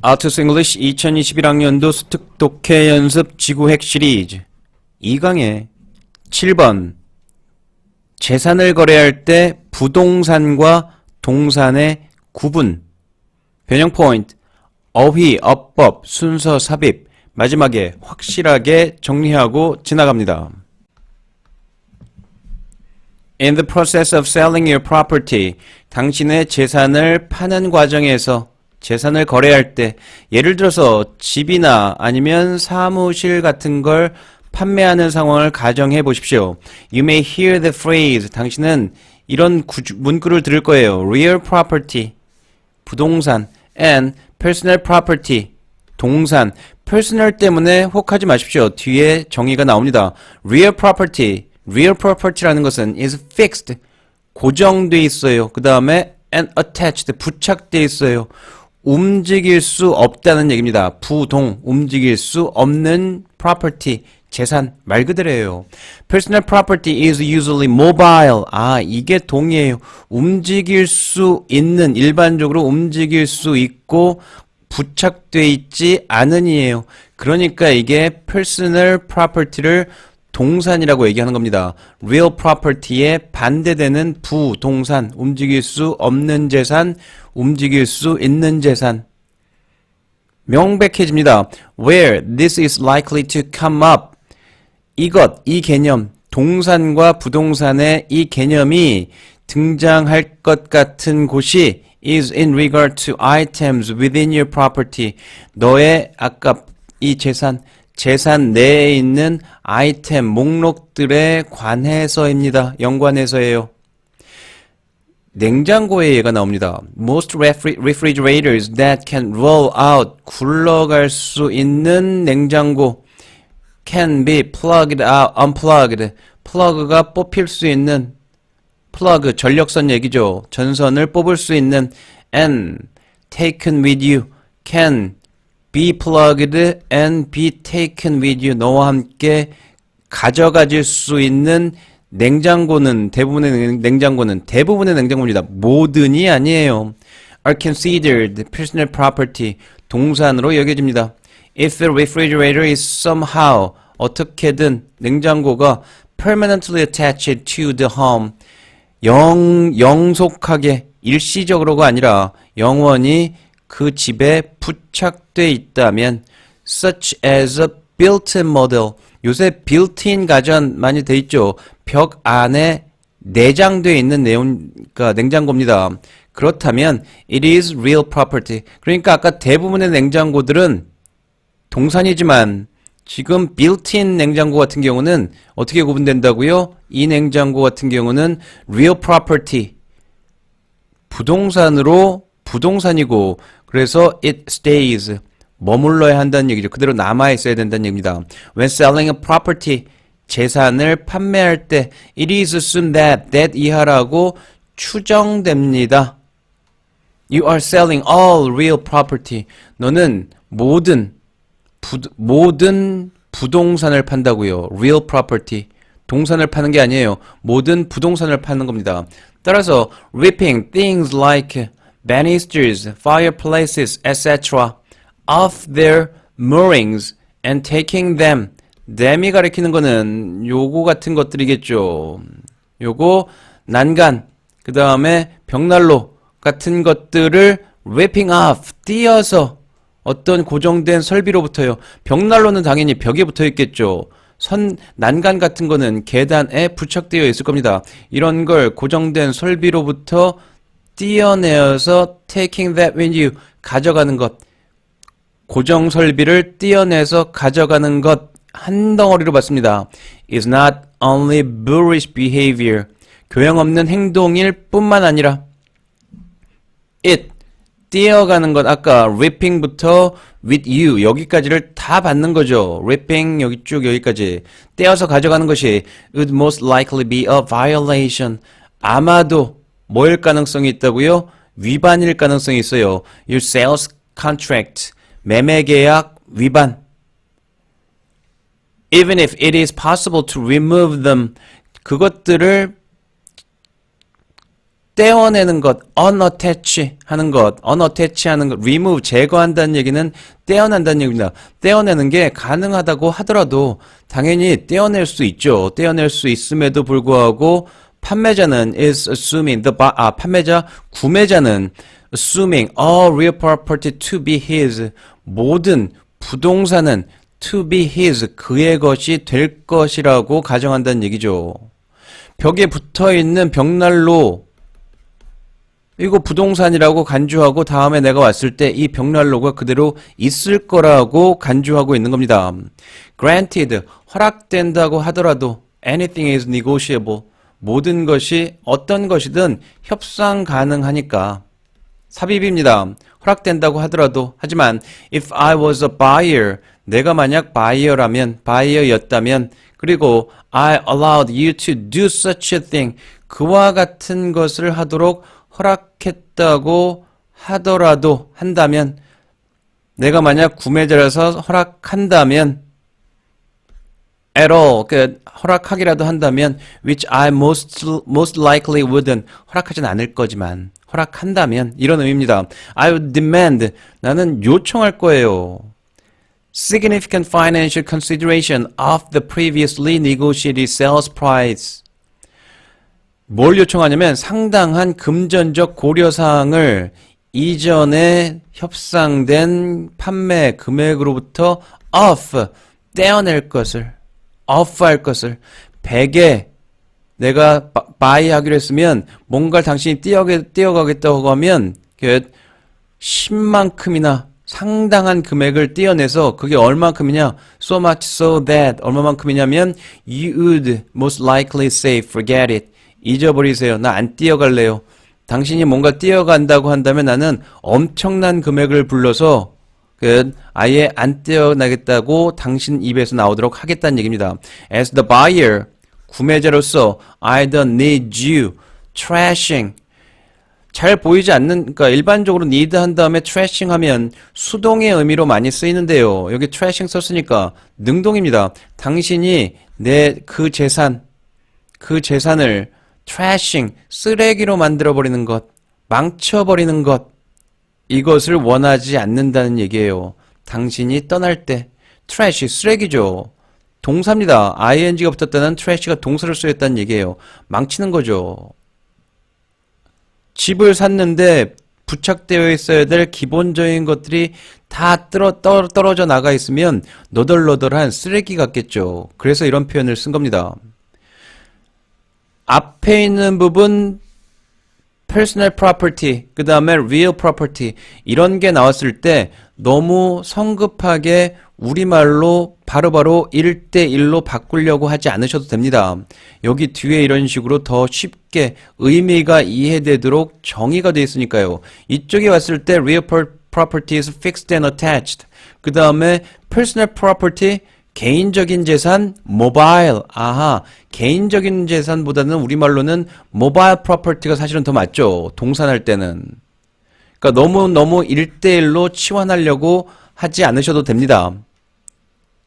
아트스 잉글리시 2021학년도 수특독해 연습 지구핵 시리즈 2강의 7번 재산을 거래할 때 부동산과 동산의 구분 변형 포인트 어휘, 어법, 순서, 삽입 마지막에 확실하게 정리하고 지나갑니다. In the process of selling your property, 당신의 재산을 파는 과정에서 재산을 거래할 때 예를 들어서 집이나 아니면 사무실 같은 걸 판매하는 상황을 가정해 보십시오. You may hear the phrase, 당신은 이런 문구를 들을 거예요. Real property, 부동산, and personal property, 동산. personal 때문에 혹하지 마십시오. 뒤에 정의가 나옵니다. Real property라는 것은 is fixed, 고정돼 있어요. 그 다음에 and attached, 부착돼 있어요. 움직일 수 없다는 얘기입니다. 부동, 움직일 수 없는 property, 재산 말 그대로예요. Personal property is usually mobile. 이게 동이에요. 움직일 수 있는, 일반적으로 움직일 수 있고 부착돼 있지 않은이에요. 그러니까 이게 personal property를 동산이라고 얘기하는 겁니다. Real property에 반대되는 부동산, 움직일 수 없는 재산, 움직일 수 있는 재산. 명백해집니다. Where this is likely to come up. 이 개념, 동산과 부동산의 이 개념이 등장할 것 같은 곳이 is in regard to items within your property. 너의 아까 이 재산 내에 있는 아이템, 목록들에 관해서입니다. 연관해서예요. 냉장고의 예가 나옵니다. Most refrigerators that can roll out, 굴러갈 수 있는 냉장고 can be plugged out, unplugged. 플러그가 뽑힐 수 있는 플러그, 전력선 얘기죠. 전선을 뽑을 수 있는 and taken with you can be plugged and be taken with you. 너와 함께 가져가질 수 있는 냉장고는 대부분의 냉장고입니다. 모든이 아니에요. are considered personal property. 동산으로 여겨집니다. If the refrigerator is somehow 어떻게든 냉장고가 permanently attached to the home. 영속하게 일시적으로가 아니라 영원히 그 집에 부착돼 있다면 such as a built-in model. 요새 built-in 가전 많이 돼 있죠. 벽 안에 내장되어 있는 그러니까 냉장고입니다. 그렇다면 it is real property. 그러니까 아까 대부분의 냉장고들은 동산이지만 지금 built-in 냉장고 같은 경우는 어떻게 구분된다고요? 이 냉장고 같은 경우는 real property, 부동산이고 그래서 it stays, 머물러야 한다는 얘기죠. 그대로 남아있어야 된다는 얘기입니다. When selling a property, 재산을 판매할 때 it is assumed that 이하라고 추정됩니다. You are selling all real property. 너는 모든 부동산을 판다고요. Real property. 동산을 파는 게 아니에요. 모든 부동산을 파는 겁니다. 따라서 ripping things like banisters, fireplaces, etc. off their moorings and taking them이 가리키는 거는 요거 같은 것들이겠죠. 요거 난간, 그 다음에 벽난로 같은 것들을 ripping off, 띄어서 어떤 고정된 설비로부터요. 벽난로는 당연히 벽에 붙어 있겠죠. 난간 같은 거는 계단에 부착되어 있을 겁니다. 이런 걸 고정된 설비로부터 띄어내어서 taking that with you, 가져가는 것. 고정 설비를 띄어내서 가져가는 것 한 덩어리로 봤습니다. is not only boorish behavior, 교양 없는 행동일 뿐만 아니라 it, 띄어가는 것, 아까 ripping부터 with you 여기까지를 다 받는 거죠. ripping 여기 쭉 여기까지 떼어서 가져가는 것이 would most likely be a violation. 아마도 뭐일 가능성이 있다고요? 위반일 가능성이 있어요. Your sales contract, 매매 계약 위반. Even if it is possible to remove them, 그것들을 떼어내는 것, unattach 하는 것, unattach 하는 것, remove, 제거한다는 얘기는 떼어낸다는 얘기입니다. 떼어내는 게 가능하다고 하더라도 당연히 떼어낼 수 있죠. 떼어낼 수 있음에도 불구하고 판매자는 is assuming, 판매자, 구매자는 assuming all real property to be his, 모든 부동산은 to be his, 그의 것이 될 것이라고 가정한다는 얘기죠. 벽에 붙어있는 벽난로, 이거 부동산이라고 간주하고 다음에 내가 왔을 때 이 벽난로가 그대로 있을 거라고 간주하고 있는 겁니다. Granted, 허락된다고 하더라도 anything is negotiable. 모든 것이 어떤 것이든 협상 가능하니까 삽입입니다. 허락된다고 하더라도 하지만 if I was a buyer, 내가 만약 바이어였다면 그리고 I allowed you to do such a thing, 그와 같은 것을 하도록 허락했다고 하더라도 한다면 내가 만약 구매자라서 허락한다면 at all, 허락하기라도 한다면 which I most likely wouldn't, 허락하진 않을 거지만 허락한다면 이런 의미입니다. I would demand, 나는 요청할 거예요. Significant financial consideration of the previously negotiated sales price. 뭘 요청하냐면 상당한 금전적 고려사항을 이전에 협상된 판매 금액으로부터 off, 떼어낼 것을, off할 것을, 100에 내가 buy 하기로 했으면 뭔가를 당신이 띄어가겠다고 하면 10만큼이나 상당한 금액을 띄어내서 그게 얼마만큼이냐, so much so that, 얼마만큼이냐면 you would most likely say forget it, 잊어버리세요. 나 안 띄어갈래요. 당신이 뭔가 띄어간다고 한다면 나는 엄청난 금액을 불러서 아예 안 띄어나겠다고 당신 입에서 나오도록 하겠다는 얘기입니다. As the buyer, 구매자로서 I don't need you trashing. 잘 보이지 않는, 그러니까 일반적으로 need 한 다음에 trashing 하면 수동의 의미로 많이 쓰이는데요. 여기 trashing 썼으니까 능동입니다. 당신이 그 재산을 trashing, 쓰레기로 만들어버리는 것, 망쳐버리는 것, 이것을 원하지 않는다는 얘기예요. 당신이 떠날 때 trash, 쓰레기죠. 동사입니다. ing가 붙었다는 trash가 동사를 쓰였다는 얘기예요. 망치는 거죠. 집을 샀는데 부착되어 있어야 될 기본적인 것들이 다 떨어져 나가 있으면 너덜너덜한 쓰레기 같겠죠. 그래서 이런 표현을 쓴 겁니다. 앞에 있는 부분 personal property, 그 다음에 real property, 이런 게 나왔을 때 너무 성급하게 우리말로 바로바로 1대1로 바꾸려고 하지 않으셔도 됩니다. 여기 뒤에 이런 식으로 더 쉽게 의미가 이해되도록 정의가 되어 있으니까요. 이쪽에 왔을 때 real property is fixed and attached. 그 다음에 personal property, 개인적인 재산, mobile. 아하, 개인적인 재산보다는 우리말로는 mobile property가 사실은 더 맞죠. 동산할 때는. 그러니까 너무 1대1로 치환하려고 하지 않으셔도 됩니다.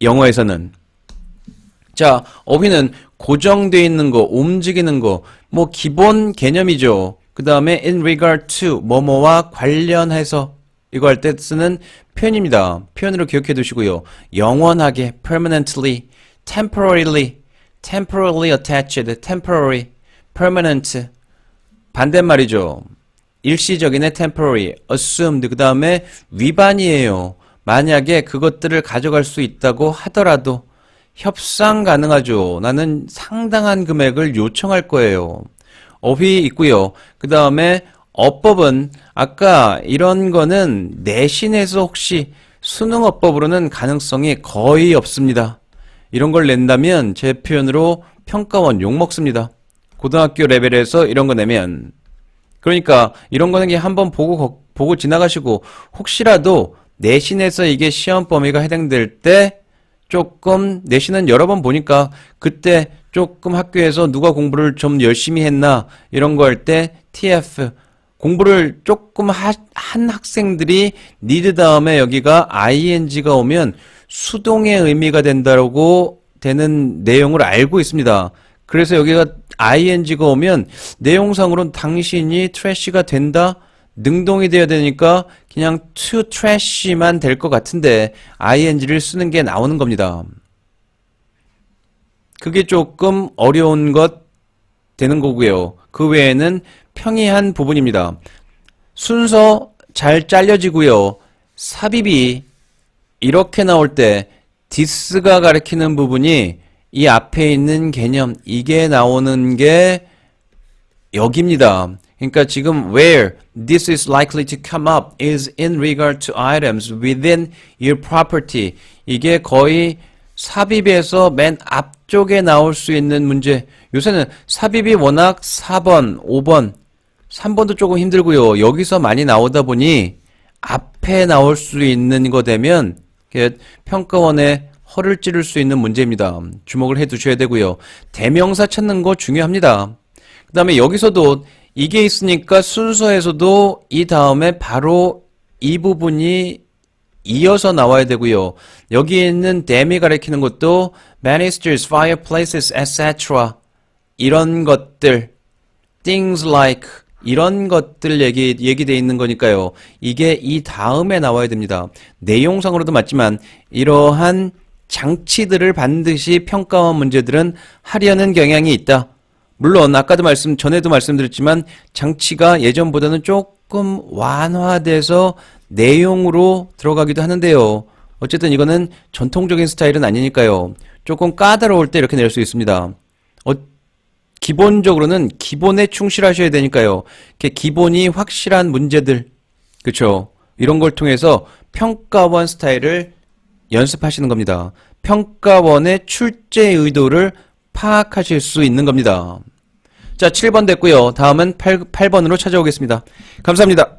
영어에서는. 자, 어휘는 고정되어 있는 거, 움직이는 거, 뭐 기본 개념이죠. 그 다음에 in regard to, 뭐뭐와 관련해서 이거 할 때 쓰는 표현입니다. 표현으로 기억해 두시고요. 영원하게, permanently, temporarily attached, temporary, permanent. 반대말이죠. 일시적인의 temporary, assumed, 그 다음에 위반이에요. 만약에 그것들을 가져갈 수 있다고 하더라도 협상 가능하죠. 나는 상당한 금액을 요청할 거예요. 어휘 있고요. 그 다음에 어법은 아까 이런 거는 내신에서 혹시 수능 어법으로는 가능성이 거의 없습니다. 이런 걸 낸다면 제 표현으로 평가원 욕먹습니다. 고등학교 레벨에서 이런 거 내면. 그러니까 이런 거는 그냥 한번 보고 지나가시고 혹시라도 내신에서 이게 시험 범위가 해당될 때 조금 내신은 여러 번 보니까 그때 조금 학교에서 누가 공부를 좀 열심히 했나 이런 거 할 때 TF 공부를 조금 한 학생들이 need 다음에 여기가 ing가 오면 수동의 의미가 된다고 되는 내용을 알고 있습니다. 그래서 여기가 ing가 오면 내용상으로는 당신이 trash가 된다? 능동이 돼야 되니까 그냥 to trash만 될 것 같은데 ing를 쓰는 게 나오는 겁니다. 그게 조금 어려운 것 되는 거고요. 그 외에는 평이한 부분입니다. 순서 잘 잘려지고요. 삽입이 이렇게 나올 때 this가 가리키는 부분이 이 앞에 있는 개념 이게 나오는 게 여기입니다. 그러니까 지금 where this is likely to come up is in regard to items within your property. 이게 거의 삽입에서 맨 앞쪽에 나올 수 있는 문제. 요새는 삽입이 워낙 4번, 5번, 3번도 조금 힘들고요. 여기서 많이 나오다 보니 앞에 나올 수 있는 거 되면 평가원에 허를 찌를 수 있는 문제입니다. 주목을 해 두셔야 되고요. 대명사 찾는 거 중요합니다. 그 다음에 여기서도 이게 있으니까 순서에서도 이 다음에 바로 이 부분이 이어서 나와야 되고요. 여기 있는 dam이 가리키는 것도 banisters, fireplaces, etc. 이런 것들, things like 이런 것들 얘기되어 있는 거니까요. 이게 이 다음에 나와야 됩니다. 내용상으로도 맞지만 이러한 장치들을 반드시 평가원 문제들은 하려는 경향이 있다. 물론 전에도 말씀드렸지만 장치가 예전보다는 조금 완화돼서 내용으로 들어가기도 하는데요. 어쨌든 이거는 전통적인 스타일은 아니니까요. 조금 까다로울 때 이렇게 낼 수 있습니다. 기본적으로는 기본에 충실하셔야 되니까요. 이렇게 기본이 확실한 문제들, 그렇죠? 이런 걸 통해서 평가원 스타일을 연습하시는 겁니다. 평가원의 출제 의도를 파악하실 수 있는 겁니다. 자, 7번 됐고요. 다음은 8번으로 찾아오겠습니다. 감사합니다.